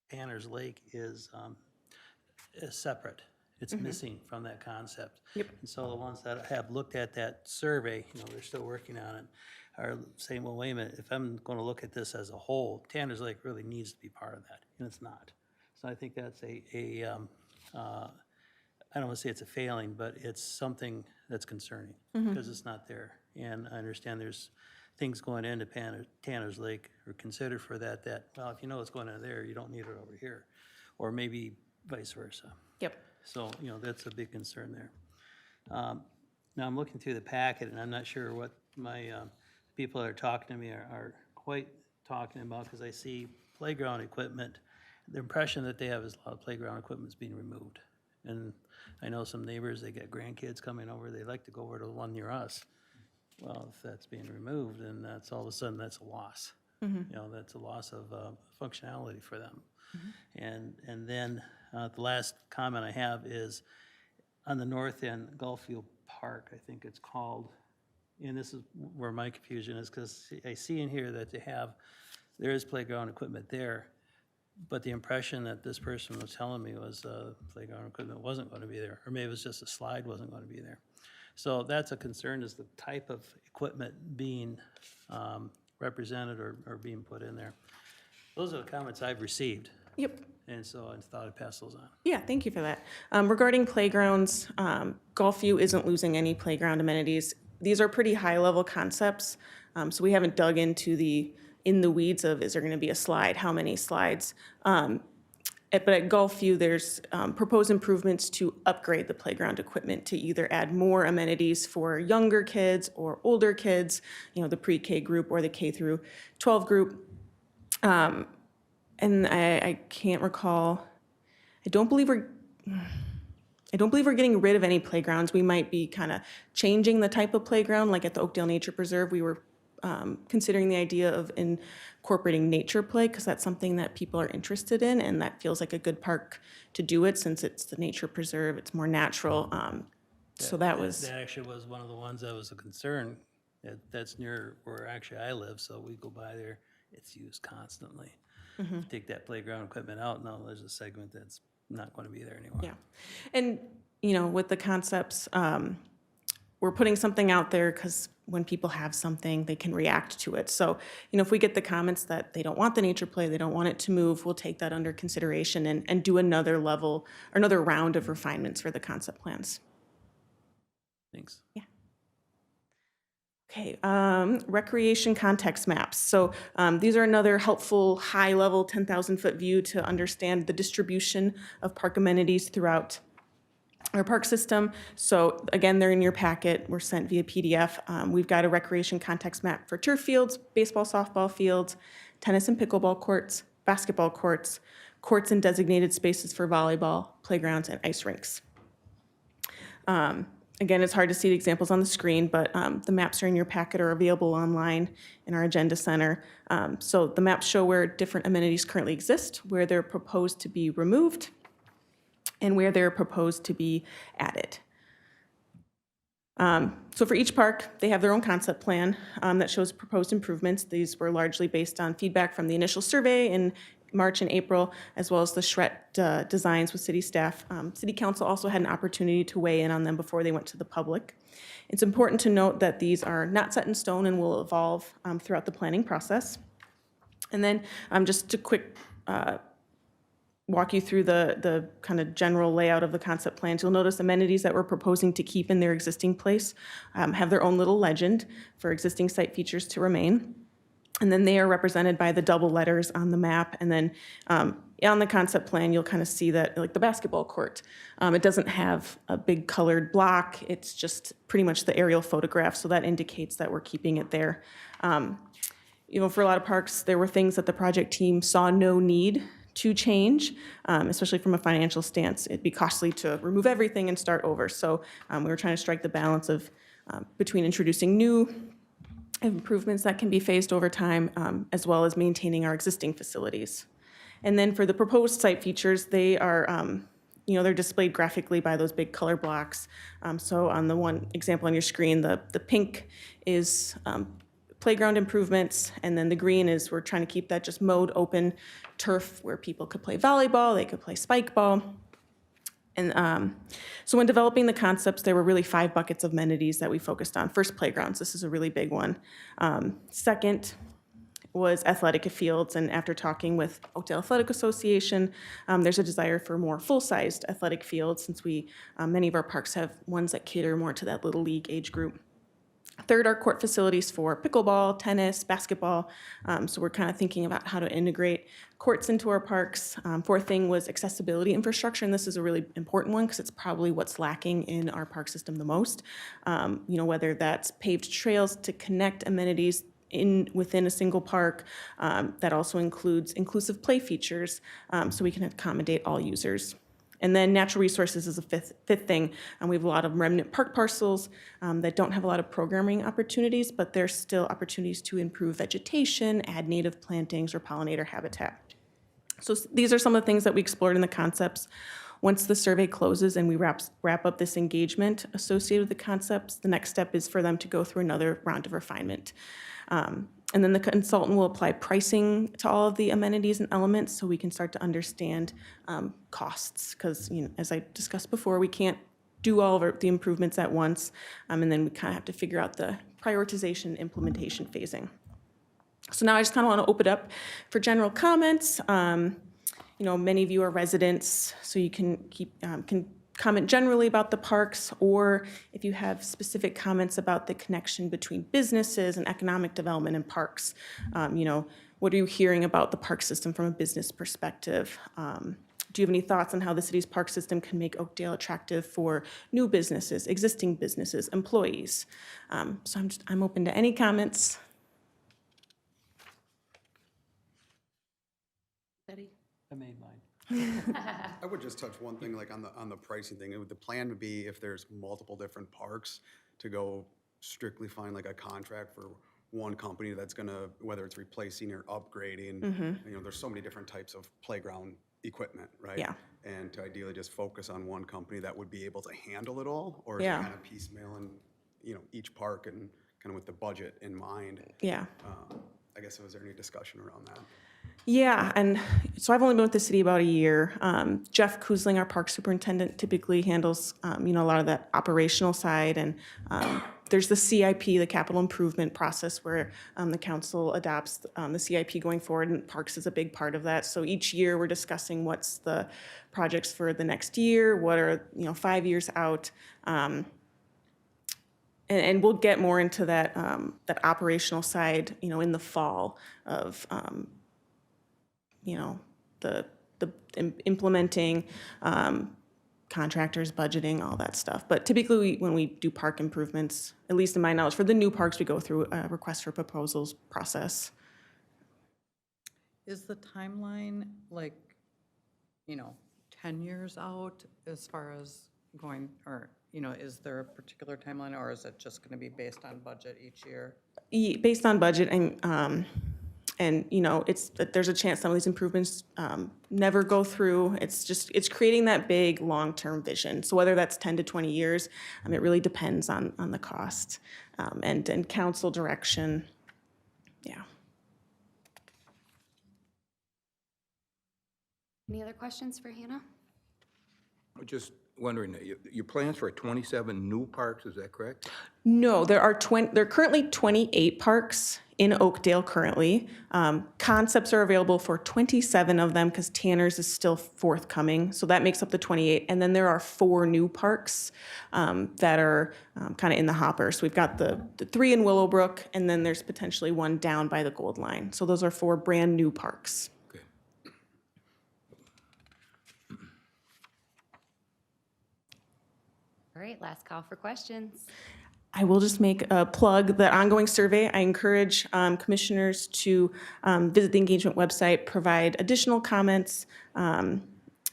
Tanner's Lake is separate. It's missing from that concept. Yep. And so the ones that have looked at that survey, they're still working on it, are saying, well, wait a minute, if I'm going to look at this as a whole, Tanner's Lake really needs to be part of that, and it's not. So I think that's I don't want to say it's a failing, but it's something that's concerning because it's not there. And I understand there's things going into Tanner's Lake or considered for that, well, if you know what's going on there, you don't need it over here, or maybe vice versa. Yep. So, that's a big concern there. Now, I'm looking through the packet, and I'm not sure what my people that are talking to me are quite talking about, because I see playground equipment. The impression that they have is a lot of playground equipment is being removed. And I know some neighbors, they get grandkids coming over, they like to go over to the one near us. Well, if that's being removed, then that's all of a sudden, that's a loss. That's a loss of functionality for them. And then the last comment I have is on the north end, Gulfview Park, I think it's called, and this is where my confusion is, because I see in here that there is playground equipment there, but the impression that this person was telling me was playground equipment wasn't going to be there, or maybe it was just a slide wasn't going to be there. So that's a concern, is the type of equipment being represented or being put in there. Those are the comments I've received. Yep. And so I thought I'd pass those on. Yeah, thank you for that. Regarding playgrounds, Gulfview isn't losing any playground amenities. These are pretty high-level concepts, so we haven't dug into in the weeds of, is there going to be a slide, how many slides? But at Gulfview, there's proposed improvements to upgrade the playground equipment to either add more amenities for younger kids or older kids, the pre-K group or the K through 12 group. And I can't recall, I don't believe we're getting rid of any playgrounds. We might be kind of changing the type of playground, like at the Oakdale Nature Preserve, we were considering the idea of incorporating nature play, because that's something that people are interested in, and that feels like a good park to do it, since it's the nature preserve, it's more natural. So that actually was one of the ones that was a concern. That's near where actually I live, so we go by there, it's used constantly. Take that playground equipment out, no, there's a segment that's not going to be there anymore. Yeah, and with the concepts, we're putting something out there because when people have something, they can react to it. So, if we get the comments that they don't want the nature play, they don't want it to move, we'll take that under consideration and do another level or another round of refinements for the concept plans. Thanks. Yeah. Okay, recreation context maps. So these are another helpful high-level 10,000-foot view to understand the distribution of park amenities throughout our park system. So again, they're in your packet, were sent via PDF. We've got a recreation context map for turf fields, baseball, softball fields, tennis and pickleball courts, basketball courts, courts and designated spaces for volleyball, playgrounds, and ice rinks. Again, it's hard to see the examples on the screen, but the maps are in your packet or available online in our agenda center. So the maps show where different amenities currently exist, where they're proposed to be removed, and where they're proposed to be added. So for each park, they have their own concept plan that shows proposed improvements. These were largely based on feedback from the initial survey in March and April, as well as the SHRET designs with city staff. City Council also had an opportunity to weigh in on them before they went to the public. It's important to note that these are not set in stone and will evolve throughout the planning process. And then just a quick walk you through the kind of general layout of the concept plans. You'll notice amenities that we're proposing to keep in their existing place have their own little legend for existing site features to remain. And then they are represented by the double letters on the map. And then on the concept plan, you'll kind of see that, like the basketball court, it doesn't have a big colored block. It's just pretty much the aerial photograph. So that indicates that we're keeping it there. For a lot of parks, there were things that the project team saw no need to change, especially from a financial stance. It'd be costly to remove everything and start over. So we were trying to strike the balance of between introducing new improvements that can be phased over time, as well as maintaining our existing facilities. And then for the proposed site features, they are, they're displayed graphically by those big color blocks. So on the one example on your screen, the pink is playground improvements, and then the green is we're trying to keep that just mowed open turf where people could play volleyball, they could play spike ball. And so when developing the concepts, there were really 5 buckets of amenities that we focused on. First, playgrounds. This is a really big one. Second was athletic fields, and after talking with Oakdale Athletic Association, there's a desire for more full-sized athletic fields since many of our parks have ones that cater more to that little league age group. Third are court facilities for pickleball, tennis, basketball. So we're kind of thinking about how to integrate courts into our parks. Fourth thing was accessibility infrastructure, and this is a really important one because it's probably what's lacking in our park system the most. Whether that's paved trails to connect amenities within a single park. That also includes inclusive play features, so we can accommodate all users. And then natural resources is a fifth thing. We have a lot of remnant park parcels that don't have a lot of programming opportunities, but there's still opportunities to improve vegetation, add native plantings, or pollinator habitat. So these are some of the things that we explored in the concepts. Once the survey closes and we wrap up this engagement associated with the concepts, the next step is for them to go through another round of refinement. And then the consultant will apply pricing to all of the amenities and elements so we can start to understand costs. Because, as I discussed before, we can't do all of the improvements at once. And then we kind of have to figure out the prioritization, implementation phasing. So now I just kind of want to open it up for general comments. Many of you are residents, so you can comment generally about the parks, or if you have specific comments about the connection between businesses and economic development and parks. What are you hearing about the park system from a business perspective? Do you have any thoughts on how the city's park system can make Oakdale attractive for new businesses, existing businesses, employees? So I'm open to any comments. Betty? I made mine. I would just touch one thing, like on the pricing thing. The plan would be if there's multiple different parks to go strictly find like a contract for one company that's gonna, whether it's replacing or upgrading. There's so many different types of playground equipment, right? Yeah. And to ideally just focus on one company that would be able to handle it all, or Yeah. kind of piecemeal and each park and kind of with the budget in mind. Yeah. I guess, was there any discussion around that? Yeah, and so I've only been with the city about a year. Jeff Kuzling, our park superintendent, typically handles, a lot of that operational side. And there's the CIP, the capital improvement process, where the council adopts the CIP going forward, and parks is a big part of that. So each year we're discussing what's the projects for the next year, what are 5 years out. And we'll get more into that that operational side, in the fall of the implementing, contractors, budgeting, all that stuff. But typically, when we do park improvements, at least in my knowledge, for the new parks, we go through a request for proposals process. Is the timeline 10 years out as far as going, or, is there a particular timeline, or is it just going to be based on budget each year? Based on budget, and there's a chance some of these improvements never go through. It's creating that big long-term vision. So whether that's 10 to 20 years, it really depends on the cost and council direction. Yeah. Any other questions for Hannah? Just wondering, your plans for 27 new parks, is that correct? No, there are currently 28 parks in Oakdale currently. Concepts are available for 27 of them because Tanner's is still forthcoming, so that makes up the 28. And then there are 4 new parks that are kind of in the hopper. So we've got the 3 in Willowbrook, and then there's potentially 1 down by the Gold Line. So those are 4 brand new parks. Okay. All right, last call for questions. I will just make a plug, the ongoing survey. I encourage commissioners to visit the engagement website, provide additional comments.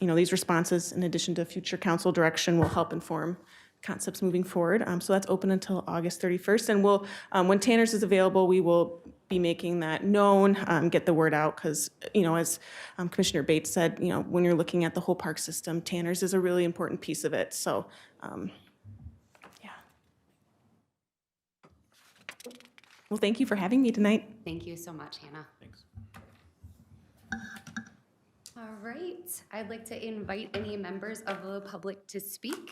These responses, in addition to future council direction, will help inform concepts moving forward. So that's open until August 31st. And we'll, when Tanner's is available, we will be making that known, get the word out, because, as Commissioner Bates said, when you're looking at the whole park system, Tanner's is a really important piece of it. So, yeah. Well, thank you for having me tonight. Thank you so much, Hannah. Thanks. All right, I'd like to invite any members of the public to speak.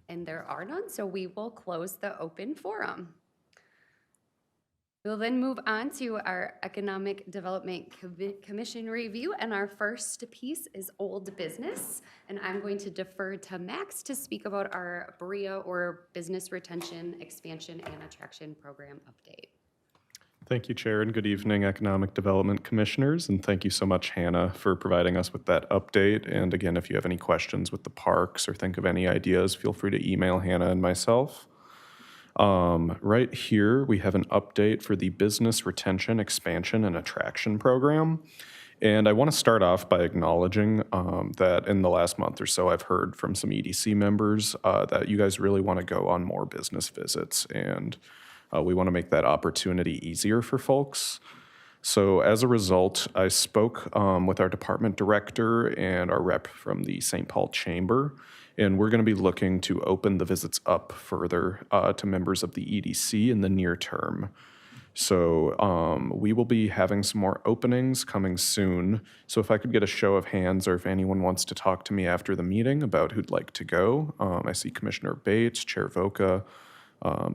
And there are none, so we will close the open forum. We'll then move on to our Economic Development Commission review, and our first piece is old business. And I'm going to defer to Max to speak about our BREA, or Business Retention, Expansion, and Attraction Program update. Thank you, Chair, and good evening, Economic Development Commissioners, and thank you so much, Hannah, for providing us with that update. And again, if you have any questions with the parks or think of any ideas, feel free to email Hannah and myself. Right here, we have an update for the Business Retention, Expansion, and Attraction Program. And I want to start off by acknowledging that in the last month or so, I've heard from some EDC members that you guys really want to go on more business visits, and we want to make that opportunity easier for folks. So as a result, I spoke with our department director and our rep from the St. Paul Chamber, and we're going to be looking to open the visits up further to members of the EDC in the near term. So we will be having some more openings coming soon. So if I could get a show of hands, or if anyone wants to talk to me after the meeting about who'd like to go. I see Commissioner Bates, Chair Voca,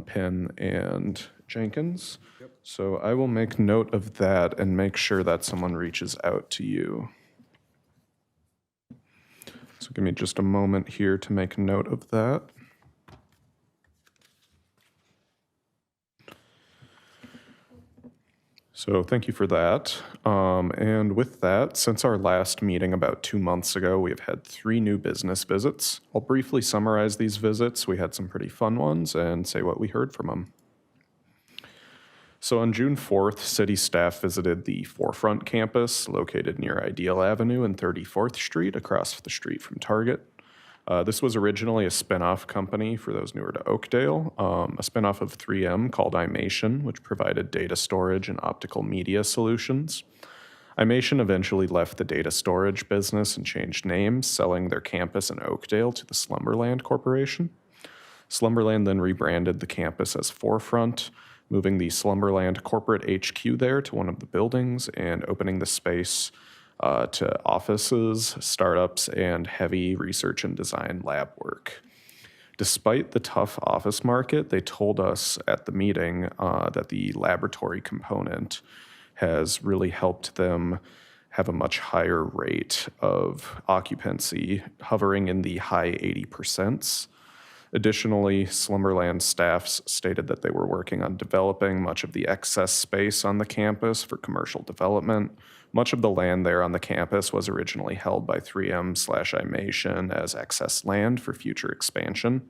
Penn, and Jenkins. Yep. So I will make note of that and make sure that someone reaches out to you. So give me just a moment here to make note of that. So thank you for that. And with that, since our last meeting about 2 months ago, we have had 3 new business visits. I'll briefly summarize these visits. We had some pretty fun ones and say what we heard from them. So on June 4th, city staff visited the Forefront campus located near Ideal Avenue and 34th Street across the street from Target. This was originally a spinoff company, for those newer to Oakdale, a spinoff of 3M called Imation, which provided data storage and optical media solutions. Imation eventually left the data storage business and changed names, selling their campus in Oakdale to the Slumberland Corporation. Slumberland then rebranded the campus as Forefront, moving the Slumberland corporate HQ there to one of the buildings and opening the space to offices, startups, and heavy research and design lab work. Despite the tough office market, they told us at the meeting that the laboratory component has really helped them have a much higher rate of occupancy, hovering in the high 80%. Additionally, Slumberland staffs stated that they were working on developing much of the excess space on the campus for commercial development. Much of the land there on the campus was originally held by 3M/Imation as excess land for future expansion.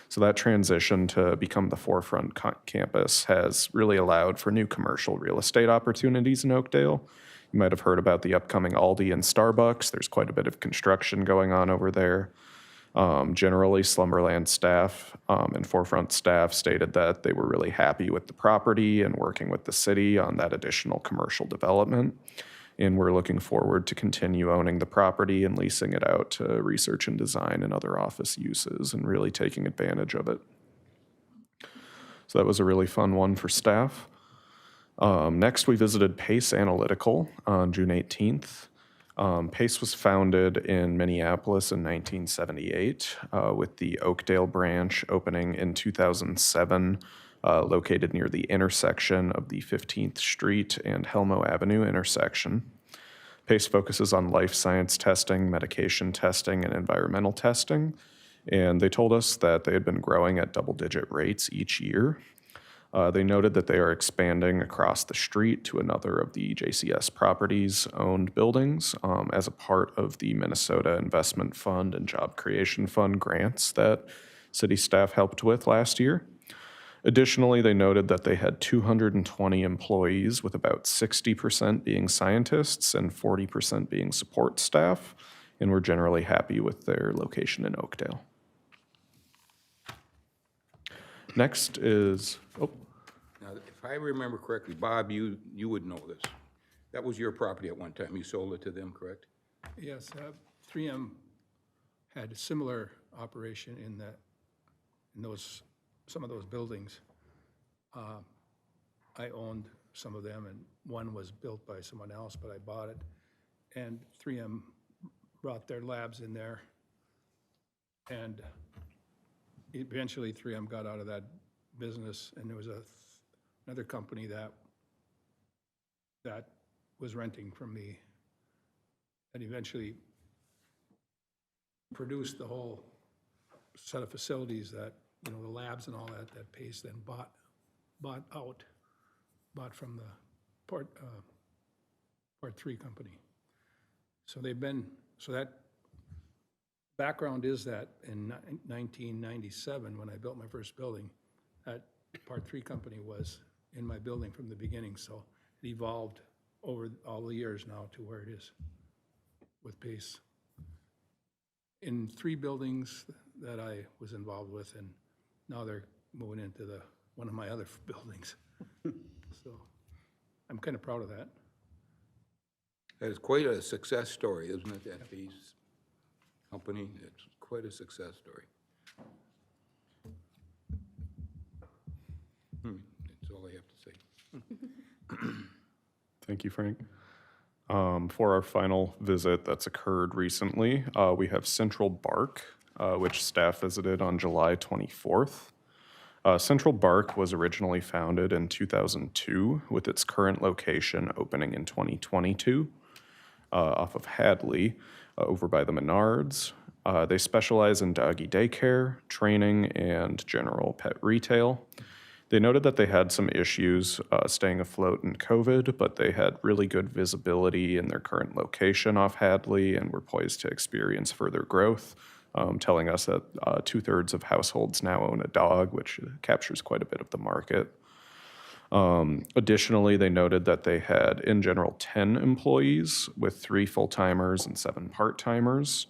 So that transition to become the Forefront campus has really allowed for new commercial real estate opportunities in Oakdale. You might have heard about the upcoming Aldi and Starbucks. There's quite a bit of construction going on over there. Generally, Slumberland staff and Forefront staff stated that they were really happy with the property and working with the city on that additional commercial development. And we're looking forward to continue owning the property and leasing it out to research and design and other office uses and really taking advantage of it. So that was a really fun one for staff. Next, we visited Pace Analytical on June 18th. Pace was founded in Minneapolis in 1978, with the Oakdale branch opening in 2007, located near the intersection of the 15th Street and Helmo Avenue intersection. Pace focuses on life science testing, medication testing, and environmental testing, and they told us that they had been growing at double-digit rates each year. They noted that they are expanding across the street to another of the JCS properties owned buildings as a part of the Minnesota Investment Fund and Job Creation Fund grants that city staff helped with last year. Additionally, they noted that they had 220 employees, with about 60% being scientists and 40% being support staff, and were generally happy with their location in Oakdale. Next is, Now, if I remember correctly, Bob, you would know this. That was your property at one time. You sold it to them, correct? Yes, 3M had a similar operation in some of those buildings. I owned some of them, and one was built by someone else, but I bought it. And 3M brought their labs in there. And eventually 3M got out of that business, and there was another company that was renting from me, and eventually produced the whole set of facilities that, you know, the labs and all that, that Pace then bought from the Part 3 company. So that background is that in 1997, when I built my first building, that Part 3 company was in my building from the beginning, so it evolved over all the years now to where it is with Pace. In 3 buildings that I was involved with, and now they're moving into one of my other buildings. So I'm kind of proud of that. That is quite a success story, isn't it, that Pace company? It's quite a success story. That's all I have to say. Thank you, Frank. For our final visit that's occurred recently, we have Central Bark, which staff visited on July 24th. Central Bark was originally founded in 2002, with its current location opening in 2022 off of Hadley, over by the Menards. They specialize in doggy daycare, training, and general pet retail. They noted that they had some issues staying afloat in COVID, but they had really good visibility in their current location off Hadley and were poised to experience further growth, telling us that 2/3 of households now own a dog, which captures quite a bit of the market. Additionally, they noted that they had, in general, 10 employees with 3 full-timers and 7 part-timers,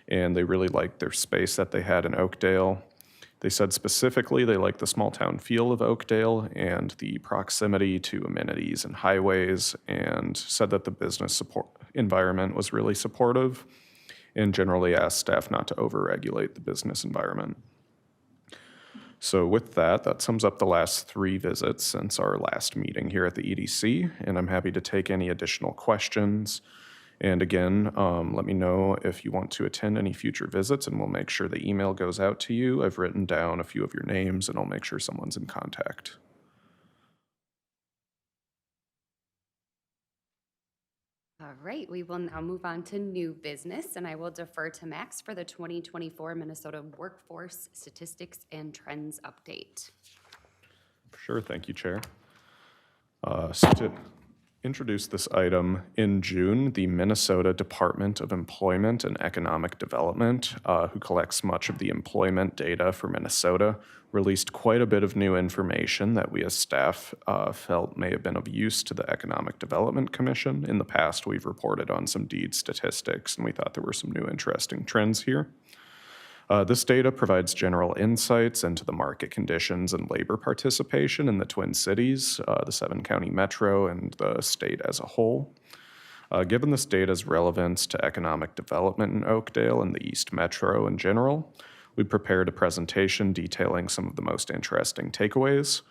and they really liked their space that they had in Oakdale. They said specifically they liked the small-town feel of Oakdale and the proximity to amenities and highways, and said that the business support environment was really supportive, and generally asked staff not to overregulate the business environment. So with that, that sums up the last 3 visits since our last meeting here at the EDC, and I'm happy to take any additional questions. And again, let me know if you want to attend any future visits, and we'll make sure the email goes out to you. I've written down a few of your names, and I'll make sure someone's in contact. All right, we will now move on to new business, and I will defer to Max for the 2024 Minnesota Workforce Statistics and Trends Update. Sure, thank you, Chair. So to introduce this item, in June, the Minnesota Department of Employment and Economic Development, who collects much of the employment data for Minnesota, released quite a bit of new information that we as staff felt may have been of use to the Economic Development Commission. In the past, we've reported on some deed statistics, and we thought there were some new interesting trends here. This data provides general insights into the market conditions and labor participation in the Twin Cities, the 7-county metro, and the state as a whole. Given this data's relevance to economic development in Oakdale and the East Metro in general, we prepared a presentation detailing some of the most interesting takeaways.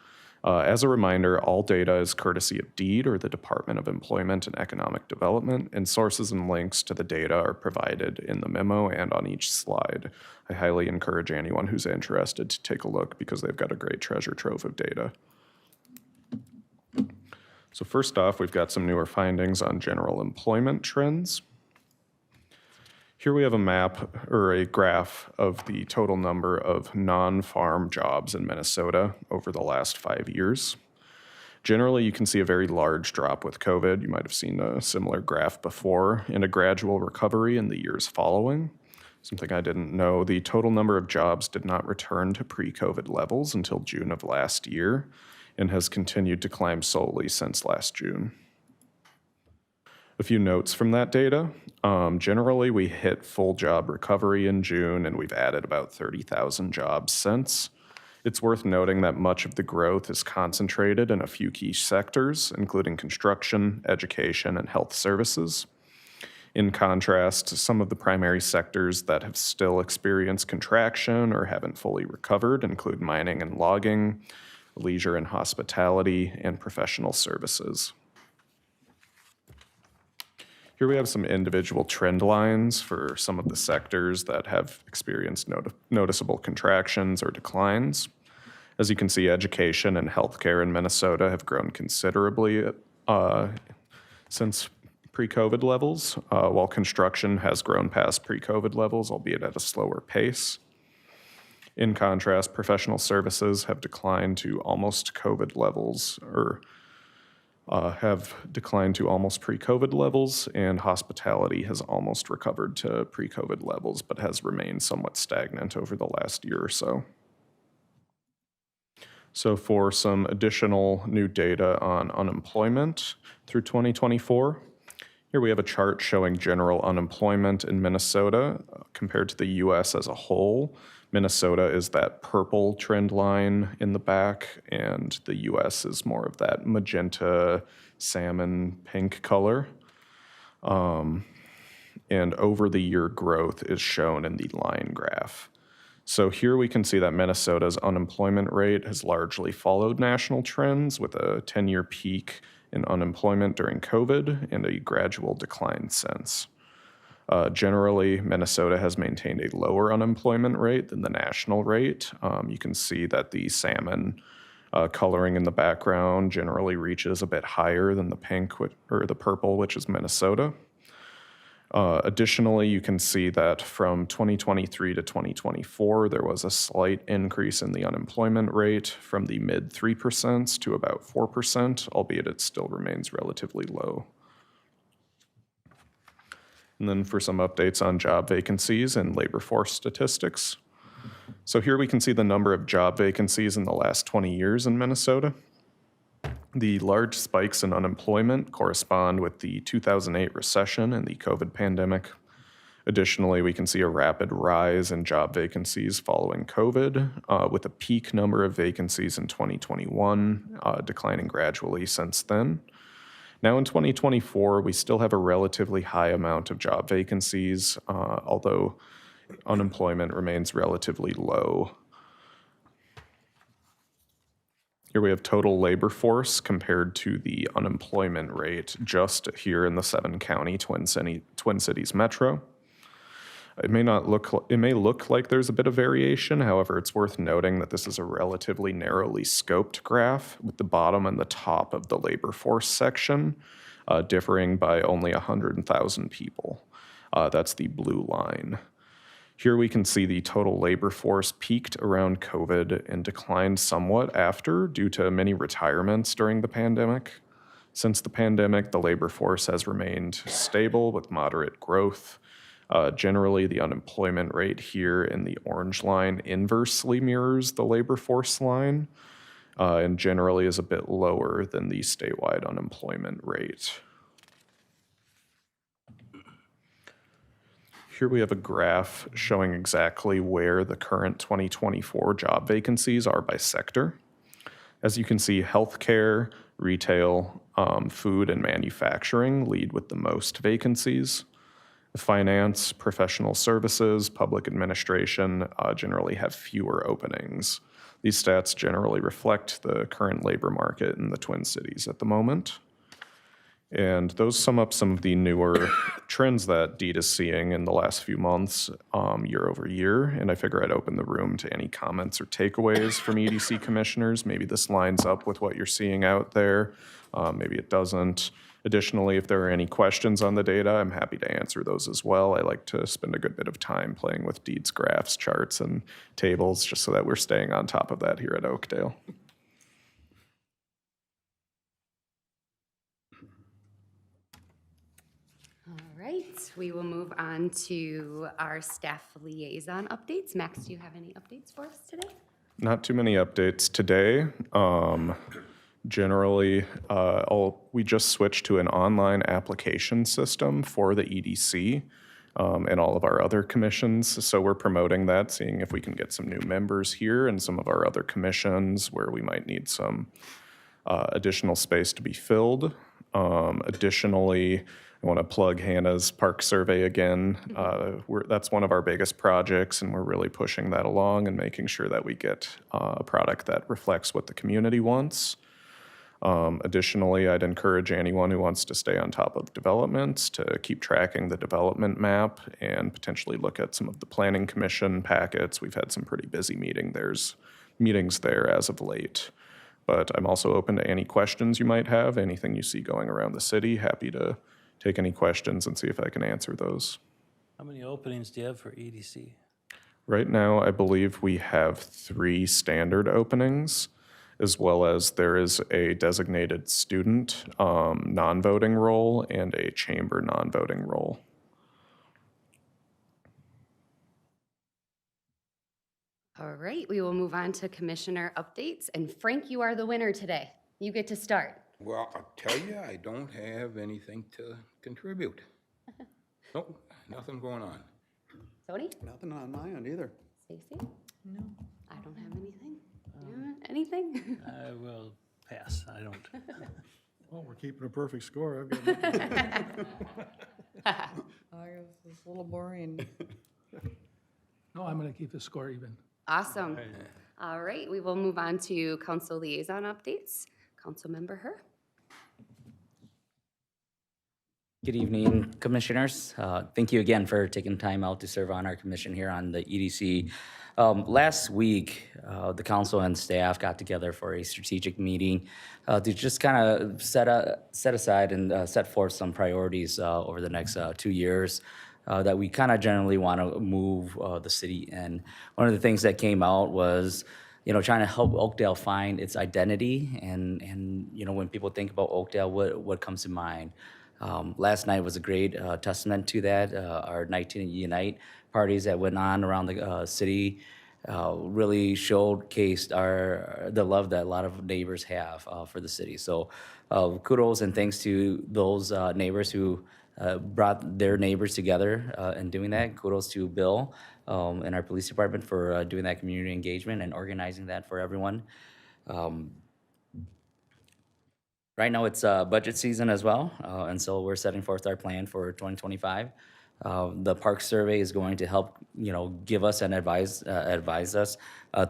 As a reminder, all data is courtesy of DEED, or the Department of Employment and Economic Development, and sources and links to the data are provided in the memo and on each slide. I highly encourage anyone who's interested to take a look because they've got a great treasure trove of data. So first off, we've got some newer findings on general employment trends. Here we have a map, or a graph, of the total number of non-farm jobs in Minnesota over the last 5 years. Generally, you can see a very large drop with COVID. You might have seen a similar graph before, and a gradual recovery in the years following. Something I didn't know, the total number of jobs did not return to pre-COVID levels until June of last year, and has continued to climb slowly since last June. A few notes from that data. Generally, we hit full job recovery in June, and we've added about 30,000 jobs since. It's worth noting that much of the growth is concentrated in a few key sectors, including construction, education, and health services. In contrast, some of the primary sectors that have still experienced contraction or haven't fully recovered include mining and logging, leisure and hospitality, and professional services. Here we have some individual trend lines for some of the sectors that have experienced noticeable contractions or declines. As you can see, education and healthcare in Minnesota have grown considerably since pre-COVID levels, while construction has grown past pre-COVID levels, albeit at a slower pace. In contrast, professional services have declined to almost COVID levels, or have declined to almost pre-COVID levels, and hospitality has almost recovered to pre-COVID levels, but has remained somewhat stagnant over the last year or so. So for some additional new data on unemployment through 2024, here we have a chart showing general unemployment in Minnesota compared to the US as a whole. Minnesota is that purple trend line in the back, and the US is more of that magenta, salmon, pink color. And over the year growth is shown in the line graph. So here we can see that Minnesota's unemployment rate has largely followed national trends, with a 10-year peak in unemployment during COVID and a gradual decline since. Generally, Minnesota has maintained a lower unemployment rate than the national rate. You can see that the salmon coloring in the background generally reaches a bit higher than the pink or the purple, which is Minnesota. Additionally, you can see that from 2023 to 2024, there was a slight increase in the unemployment rate from the mid 3% to about 4%, albeit it still remains relatively low. And then for some updates on job vacancies and labor force statistics. So here we can see the number of job vacancies in the last 20 years in Minnesota. The large spikes in unemployment correspond with the 2008 recession and the COVID pandemic. Additionally, we can see a rapid rise in job vacancies following COVID, with a peak number of vacancies in 2021, declining gradually since then. Now in 2024, we still have a relatively high amount of job vacancies, although unemployment remains relatively low. Here we have total labor force compared to the unemployment rate just here in the 7-county Twin Cities metro. It may look like there's a bit of variation. However, it's worth noting that this is a relatively narrowly scoped graph, with the bottom and the top of the labor force section differing by only 100,000 people. That's the blue line. Here we can see the total labor force peaked around COVID and declined somewhat after due to many retirements during the pandemic. Since the pandemic, the labor force has remained stable with moderate growth. Generally, the unemployment rate here in the orange line inversely mirrors the labor force line, and generally is a bit lower than the statewide unemployment rate. Here we have a graph showing exactly where the current 2024 job vacancies are by sector. As you can see, healthcare, retail, food, and manufacturing lead with the most vacancies. Finance, professional services, public administration generally have fewer openings. These stats generally reflect the current labor market in the Twin Cities at the moment. And those sum up some of the newer trends that DEED is seeing in the last few months, year over year. And I figure I'd open the room to any comments or takeaways from EDC commissioners. Maybe this lines up with what you're seeing out there. Maybe it doesn't. Additionally, if there are any questions on the data, I'm happy to answer those as well. I like to spend a good bit of time playing with DEED's graphs, charts, and tables, just so that we're staying on top of that here at Oakdale. All right, we will move on to our staff liaison updates. Max, do you have any updates for us today? Not too many updates today. Generally, we just switched to an online application system for the EDC and all of our other commissions. So we're promoting that, seeing if we can get some new members here and some of our other commissions where we might need some additional space to be filled. Additionally, I want to plug Hannah's park survey again. That's one of our biggest projects, and we're really pushing that along and making sure that we get a product that reflects what the community wants. Additionally, I'd encourage anyone who wants to stay on top of developments to keep tracking the development map and potentially look at some of the planning commission packets. We've had some pretty busy meetings there as of late. But I'm also open to any questions you might have, anything you see going around the city. Happy to take any questions and see if I can answer those. How many openings do you have for EDC? Right now, I believe we have 3 standard openings, as well as there is a designated student non-voting role and a chamber non-voting role. All right, we will move on to commissioner updates. And Frank, you are the winner today. You get to start. Well, I'll tell you, I don't have anything to contribute. Nope, nothing going on. Tony? Nothing on my end either. Stacy? No. I don't have anything. Anything? I will pass. I don't. Well, we're keeping a perfect score. I've got nothing. I guess it's a little boring. No, I'm going to keep the score even. Awesome. All right, we will move on to council liaison updates. Councilmember Herr. Good evening, commissioners. Thank you again for taking time out to serve on our commission here on the EDC. Last week, the council and staff got together for a strategic meeting to just kind of set aside and set forth some priorities over the next 2 years that we kind of generally want to move the city in. One of the things that came out was, trying to help Oakdale find its identity, and when people think about Oakdale, what comes to mind? Last night was a great testament to that. Our Night to Unite parties that went on around the city really showcased the love that a lot of neighbors have for the city. So kudos and thanks to those neighbors who brought their neighbors together in doing that. Kudos to Bill and our police department for doing that community engagement and organizing that for everyone. Right now, it's budget season as well, and so we're setting forth our plan for 2025. The park survey is going to help, give us and advise us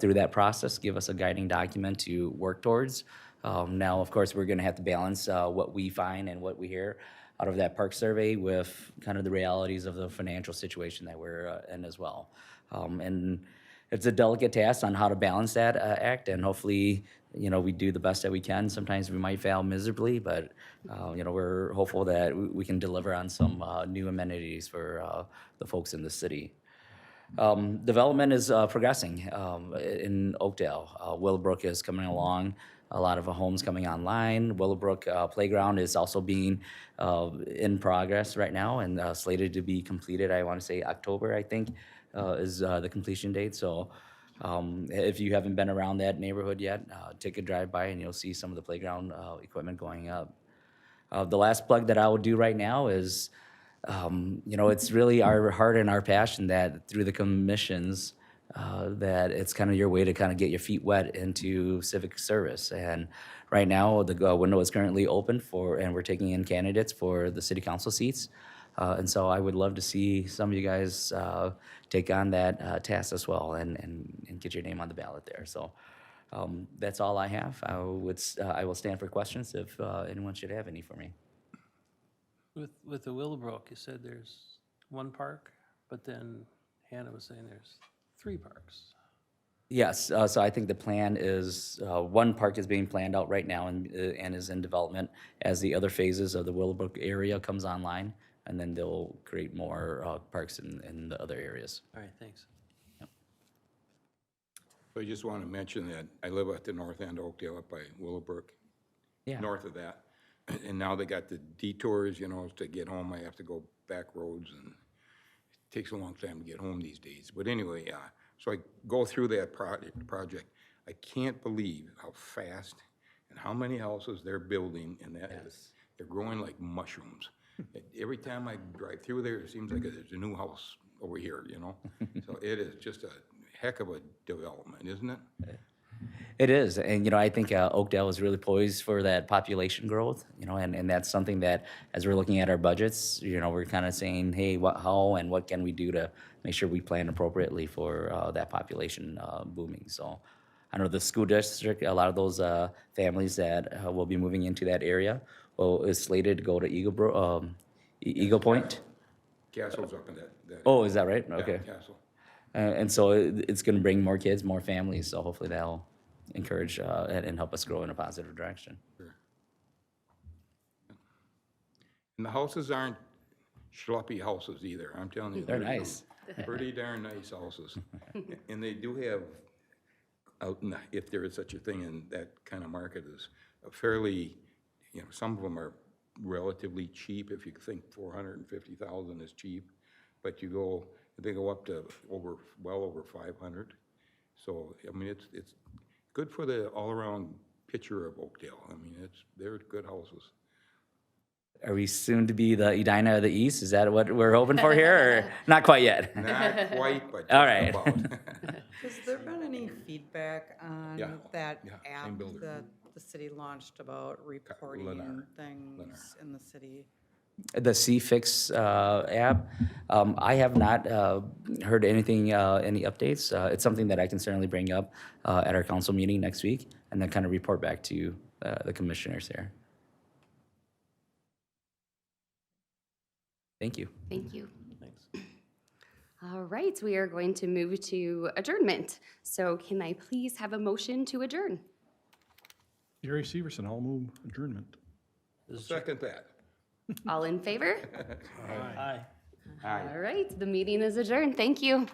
through that process, give us a guiding document to work towards. Now, of course, we're going to have to balance what we find and what we hear out of that park survey with kind of the realities of the financial situation that we're in as well. And it's a delicate task on how to balance that act, and hopefully, we do the best that we can. Sometimes we might fail miserably, but, we're hopeful that we can deliver on some new amenities for the folks in the city. Development is progressing in Oakdale. Willowbrook is coming along. A lot of homes coming online. Willowbrook Playground is also being in progress right now and slated to be completed, I want to say October, I think, is the completion date. So if you haven't been around that neighborhood yet, take a drive by and you'll see some of the playground equipment going up. The last plug that I will do right now is, it's really our heart and our passion that through the commissions, that it's kind of your way to kind of get your feet wet into civic service. And right now, the window is currently open and we're taking in candidates for the city council seats. And so I would love to see some of you guys take on that task as well and get your name on the ballot there. So that's all I have. I will stand for questions if anyone should have any for me. With the Willowbrook, you said there's 1 park, but then Hannah was saying there's 3 parks. Yes, so I think the plan is 1 park is being planned out right now and is in development as the other phases of the Willowbrook area comes online. And then they'll create more parks in the other areas. All right, thanks. Yep. So I just want to mention that I live at the north end of Oakdale up by Willowbrook. Yeah. North of that. And now they got the detours, to get home. I have to go back roads, and it takes a long time to get home these days. But anyway, so I go through that project. I can't believe how fast and how many houses they're building, and they're growing like mushrooms. Every time I drive through there, it seems like there's a new house over here, So it is just a heck of a development, isn't it? It is, and I think Oakdale is really poised for that population growth, and that's something that, as we're looking at our budgets, we're kind of saying, hey, how and what can we do to make sure we plan appropriately for that population booming. So, I know the school district, a lot of those families that will be moving into that area is slated to go to Eagle Point. Castle's up in that. Oh, is that right? Yeah, Okay. Castle. And so it's going to bring more kids, more families. So hopefully that'll encourage and help us grow in a positive direction. And the houses aren't schluppy houses either, I'm telling you. They're nice. Pretty darn nice houses. And they do have, if there is such a thing in that kind of market, is a fairly, some of them are relatively cheap. If you think 450,000 is cheap, but they go up to well over 500. So, I mean, it's good for the all-around picture of Oakdale. I mean, they're good houses. Are we soon to be the Edina of the East? Is that what we're hoping for here, or not quite yet? Not quite, but All just right. about. Has there been any feedback on Yeah, that yeah, same app builder. that the city launched about reporting Lennar. things in the city? The C-Fix app, I have not heard anything, any updates. It's something that I can certainly bring up at our council meeting next week, and then kind of report back to the commissioners here. Thank you. Thank you. Thanks. All right, we are going to move to adjournment. So can I please have a motion to adjourn? Gary Severson, I'll move adjournment. Second that. All in favor? Aye. All right, the meeting is adjourned. Thank you.